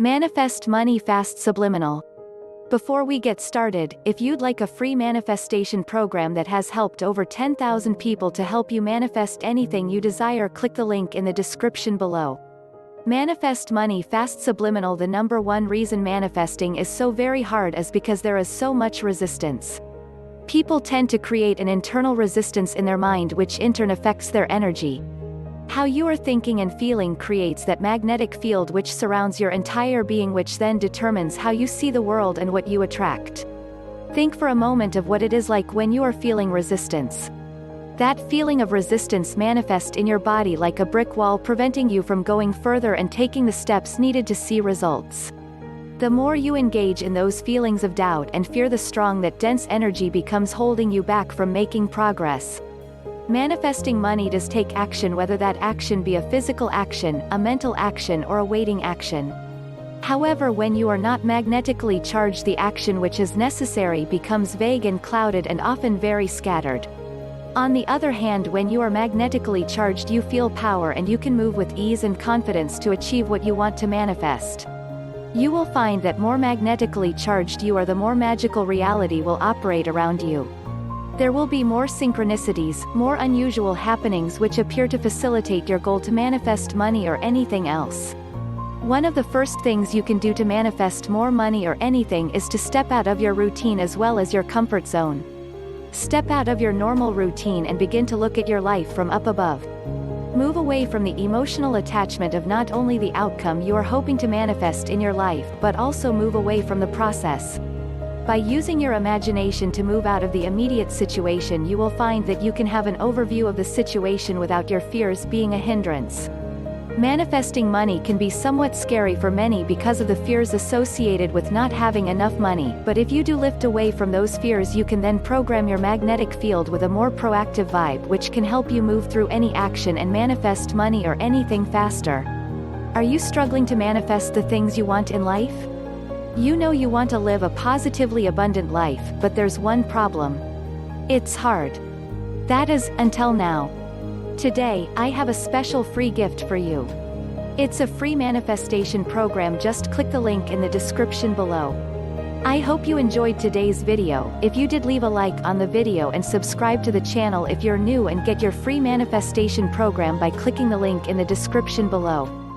Manifest money fast. Subliminal. Before we get started, if you'd like a free manifestation program that has helped over 10,000 people to help you manifest anything you desire, click the link in the description below. Manifest money fast. Subliminal. The number one reason manifesting is so very hard is because there is so much resistance. People tend to create an internal resistance in their mind, which in turn affects their energy. How you are thinking and feeling creates that magnetic field which surrounds your entire being, which then determines how you see the world and what you attract. Think for a moment of what it is like when you are feeling resistance. That feeling of resistance manifests in your body like a brick wall, preventing you from going further and taking the steps needed to see results. The more you engage in those feelings of doubt and fear, the strong that dense energy becomes, holding you back from making progress. Manifesting money does take action, whether that action be a physical action, a mental action, or a waiting action. However, when you are not magnetically charged, the action which is necessary becomes vague and clouded and often very scattered. On the other hand, when you are magnetically charged, you feel power and you can move with ease and confidence to achieve what you want to manifest. You will find that more magnetically charged you are, the more magical reality will operate around you. There will be more synchronicities, more unusual happenings which appear to facilitate your goal to manifest money or anything else. One of the first things you can do to manifest more money or anything is to step out of your routine as well as your comfort zone. Step out of your normal routine and begin to look at your life from up above. Move away from the emotional attachment of not only the outcome you are hoping to manifest in your life, but also move away from the process. By using your imagination to move out of the immediate situation, you will find that you can have an overview of the situation without your fears being a hindrance. Manifesting money can be somewhat scary for many because of the fears associated with not having enough money, but if you do lift away from those fears, you can then program your magnetic field with a more proactive vibe, which can help you move through any action and manifest money or anything faster. Are you struggling to manifest the things you want in life? You know you want to live a positively abundant life, but there's one problem. It's hard. That is, until now. Today, I have a special free gift for you. It's a free manifestation program. Just click the link in the description below. I hope you enjoyed today's video. If you did, leave a like on the video and subscribe to the channel if you're new, and get your free manifestation program by clicking the link in the description below.